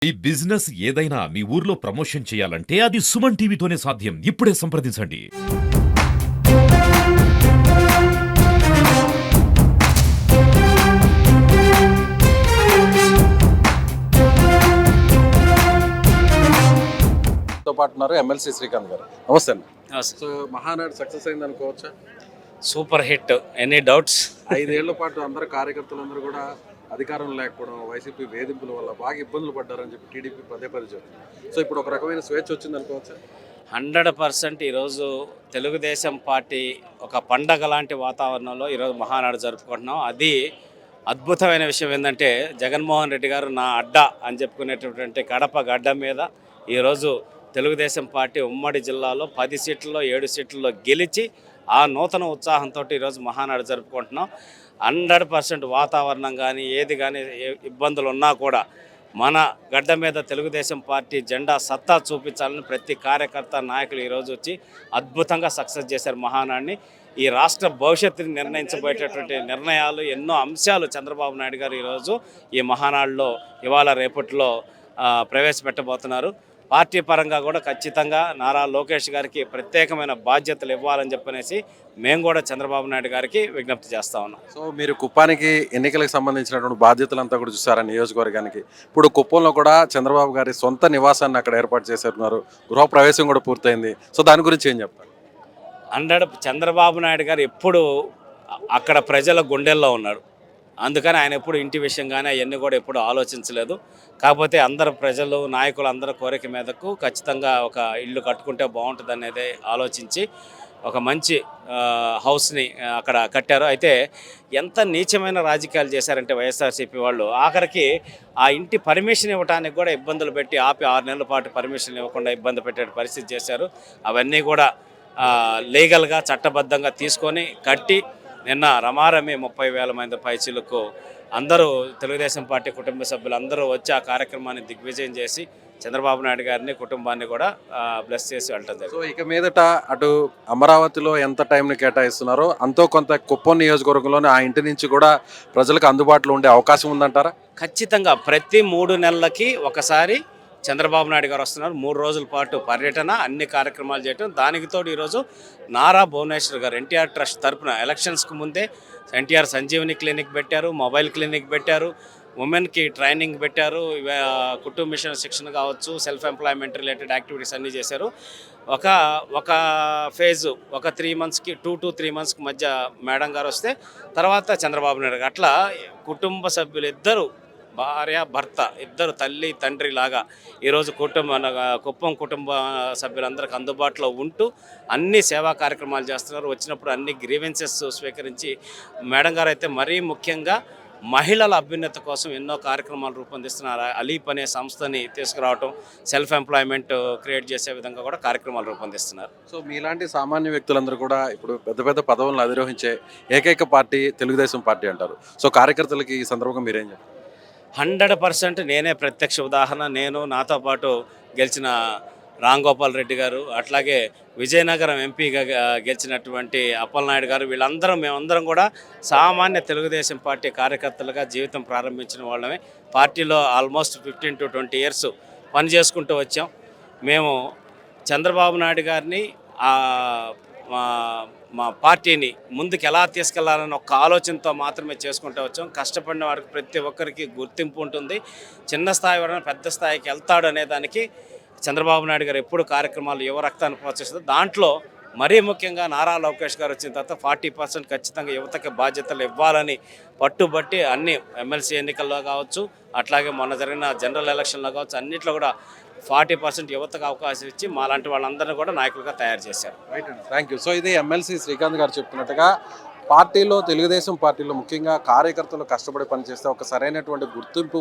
ఈ బిజినెస్ ఏదైనా మీ ఊర్లో ప్రమోషన్ చేయాలంటే అది సుమన్ టీవీతోనే సాధ్యం. ఇప్పుడే సంప్రదించండి. తో పాటు ఉన్నారు ఎమ్మెల్సీ శ్రీకాంత్ గారు. నమస్తే అండి. నమస్తే. సో మహానాడు సక్సెస్ అయింది అనుకోవచ్చా? Super hit. Any doubts? 5 ఏళ్ల పాటు అందరు కార్యకర్తలందరూ కూడా అధికారం లేకపోవడం, వైసీపీ వేధింపుల వల్ల బాగా ఇబ్బందులు పడ్డారని చెప్పి టీడీపీ పదే చెప్తుంది. సో ఇప్పుడు ఒక రకమైన స్వేచ్ఛ వచ్చింది అనుకోవచ్చా? 100% ఈరోజు తెలుగుదేశం పార్టీ ఒక పండగ లాంటి వాతావరణంలో ఈరోజు మహానాడు జరుపుకుంటున్నాం. అది అద్భుతమైన విషయం ఏంటంటే జగన్మోహన్ రెడ్డి గారు నా అడ్డ అని చెప్పుకునేటటువంటి కడప గడ్డ మీద ఈరోజు తెలుగుదేశం పార్టీ ఉమ్మడి జిల్లాలో 10 సీట్లలో 7 సీట్లలో గెలిచి ఆ నూతన ఉత్సాహంతో ఈరోజు మహానాడు జరుపుకుంటున్నాం. 100% వాతావరణం కానీ ఏది కానీ ఇబ్బందులు ఉన్నా కూడా మన గడ్డ మీద తెలుగుదేశం పార్టీ జెండా సత్తా చూపించాలని ప్రతి కార్యకర్త నాయకులు ఈరోజు వచ్చి అద్భుతంగా సక్సెస్ చేశారు మహానాడిని. ఈ రాష్ట్ర భవిష్యత్తుని నిర్ణయించబోయేటటువంటి నిర్ణయాలు ఎన్నో అంశాలు చంద్రబాబు నాయుడు గారు ఈరోజు ఈ మహానాడులో ఇవాళ రేపట్లో ప్రవేశపెట్టబోతున్నారు. పార్టీ పరంగా కూడా ఖచ్చితంగా నారా లోకేష్ గారికి ప్రత్యేకమైన బాధ్యతలు ఇవ్వాలని చెప్పనేసి మేము కూడా చంద్రబాబు నాయుడు గారికి విజ్ఞప్తి చేస్తా ఉన్నాం. సో మీరు కుప్పానికి ఎన్నికలకు సంబంధించినటువంటి బాధ్యతలంతా కూడా చూసారా నియోజకవర్గానికి? ఇప్పుడు కుప్పంలో కూడా చంద్రబాబు గారి సొంత నివాసాన్ని అక్కడ ఏర్పాటు చేశారు. గృహప్రవేశం కూడా పూర్తయింది. సో దాని గురించి ఏం చెప్తారు? చంద్రబాబు నాయుడు గారు ఎప్పుడు అక్కడ ప్రజల గుండెల్లో ఉన్నాడు. అందుకని ఆయన ఎప్పుడు ఇంటి విషయం కానీ అవన్నీ కూడా ఎప్పుడు ఆలోచించలేదు. కాకపోతే అందరు ప్రజలు నాయకులు అందరి కోరిక మీదకు ఖచ్చితంగా ఒక ఇల్లు కట్టుకుంటే బాగుంటుంది అనేది ఆలోచించి ఒక మంచి హౌస్ని అక్కడ కట్టారు. అయితే ఎంత నీచమైన రాజకీయాలు చేశారంటే వైఎస్ఆర్సీపీ వాళ్ళు ఆఖరికి ఆ ఇంటి పర్మిషన్ ఇవ్వడానికి కూడా ఇబ్బందులు పెట్టి ఆపి 6 నెలల పాటు పర్మిషన్ ఇవ్వకుండా ఇబ్బంది పెట్టే పరిస్థితి చేశారు. అవన్నీ కూడా లీగల్గా చట్టబద్ధంగా తీసుకొని కట్టి నిన్న రమారమి 30,000 మంది పైచిలకు అందరూ తెలుగుదేశం పార్టీ కుటుంబ సభ్యులు అందరూ వచ్చి ఆ కార్యక్రమాన్ని దిగ్విజయం చేసి చంద్రబాబు నాయుడు గారిని కుటుంబాన్ని కూడా బ్లెస్ చేసి వెళ్ళటం జరిగింది. సో ఇక మీదట అటు అమరావతిలో ఎంత టైంని కేటాయిస్తున్నారో అంతో కొంత కుప్పం నియోజకవర్గంలోనే ఆ ఇంటి నుంచి కూడా ప్రజలకు అందుబాటులో ఉండే అవకాశం ఉందంటారా? ఖచ్చితంగా ప్రతి 3 నెలలకి ఒకసారి చంద్రబాబు నాయుడు గారు వస్తున్నారు. 3 రోజుల పాటు పర్యటన, అన్ని కార్యక్రమాలు చేయటం. దానికి తోడు ఈరోజు నారా భువనేశ్వర్ గారు ఎన్టీఆర్ ట్రస్ట్ తరఫున ఎలక్షన్స్కి ముందే ఎన్టీఆర్ సంజీవని క్లినిక్ పెట్టారు, మొబైల్ క్లినిక్ పెట్టారు, ఉమెన్కి ట్రైనింగ్ పెట్టారు, కుటుంబ మిషన్ శిక్షణ కావచ్చు, సెల్ఫ్ ఎంప్లాయ్మెంట్ రిలేటెడ్ యాక్టివిటీస్ అన్నీ చేశారు. ఒక ఫేజు ఒక 3 మంత్స్కి 2 to 3 మంత్స్కి మధ్య మేడం గారు వస్తే తర్వాత చంద్రబాబు నాయుడు గారు అట్లా కుటుంబ సభ్యులు ఇద్దరు భార్య భర్త ఇద్దరు తల్లి తండ్రి లాగా ఈరోజు కుప్పం కుటుంబ సభ్యులందరికీ అందుబాటులో ఉంటూ అన్ని సేవా కార్యక్రమాలు చేస్తున్నారు. వచ్చినప్పుడు అన్ని గ్రీవెన్సెస్ స్వీకరించి మేడం గారు అయితే మరీ ముఖ్యంగా మహిళల అభ్యున్నత కోసం ఎన్నో కార్యక్రమాలు రూపొందిస్తున్నారు. అలీప్ అనే సంస్థని తీసుకురావటం, సెల్ఫ్ ఎంప్లాయ్మెంట్ క్రియేట్ చేసే విధంగా కూడా కార్యక్రమాలు రూపొందిస్తున్నారు. సో మీలాంటి సామాన్య వ్యక్తులందరూ కూడా ఇప్పుడు పెద్ద పెద్ద పదవులను అధిరోహించే ఏకైక పార్టీ తెలుగుదేశం పార్టీ అంటారు. సో కార్యకర్తలకి ఈ సందర్భంగా మీరేం చెప్తారు? 100% నేనే ప్రత్యక్ష ఉదాహరణ. నేను నాతో పాటు గెలిచిన రాంగోపాల్ రెడ్డి గారు, అట్లాగే విజయనగరం ఎంపీగా గెలిచినటువంటి అప్పలనాయుడు గారు, మేమందరం కూడా సామాన్య తెలుగుదేశం పార్టీ కార్యకర్తలుగా జీవితం ప్రారంభించిన వాళ్ళమే. పార్టీలో ఆల్మోస్ట్ 15 to 20 years పని చేసుకుంటూ వచ్చాం. మేము చంద్రబాబు నాయుడు గారిని మా పార్టీని ముందుకు ఎలా తీసుకెళ్లాలని ఒక ఆలోచనతో మాత్రమే చేసుకుంటూ వచ్చాం. కష్టపడిన వారికి ప్రతి ఒక్కరికి గుర్తింపు ఉంటుంది. చిన్న స్థాయి వరకు పెద్ద స్థాయికి వెళ్తాడు అనే దానికి చంద్రబాబు నాయుడు గారు ఎప్పుడు కార్యక్రమాలు యువ రక్తాన్ని ప్రోత్సహిస్తారు. దాంట్లో మరీ ముఖ్యంగా నారా లోకేష్ గారు వచ్చిన తర్వాత 40% ఖచ్చితంగా యువతకి బాధ్యతలు ఇవ్వాలని పట్టుబట్టి అన్ని ఎమ్మెల్సీ ఎన్నికల్లో కావచ్చు, అట్లాగే మొన్న జరిగిన జనరల్ ఎలక్షన్లో కావచ్చు, అన్నింటిలో కూడా 40% యువతకు అవకాశం ఇచ్చి మాలాంటి వాళ్ళందరినీ కూడా నాయకులుగా తయారు చేశారు. Thank you. సో ఇది ఎమ్మెల్సీ శ్రీకాంత్ గారు చెప్తున్నట్టుగా పార్టీలో తెలుగుదేశం పార్టీలో ముఖ్యంగా కార్యకర్తలు కష్టపడి పనిచేస్తే ఒక సరైనటువంటి గుర్తింపు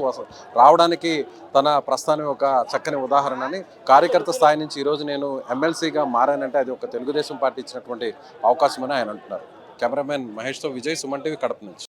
రావడానికి తన ప్రస్థానం ఒక చక్కని ఉదాహరణ అని, కార్యకర్త స్థాయి నుంచి ఈరోజు నేను ఎమ్మెల్సీగా మారానంటే అది ఒక తెలుగుదేశం పార్టీ ఇచ్చినటువంటి అవకాశం అని ఆయన అంటున్నారు. కెమెరామెన్ మహేష్తో విజయ్, సుమన్ టీవీ, కడప నుంచి.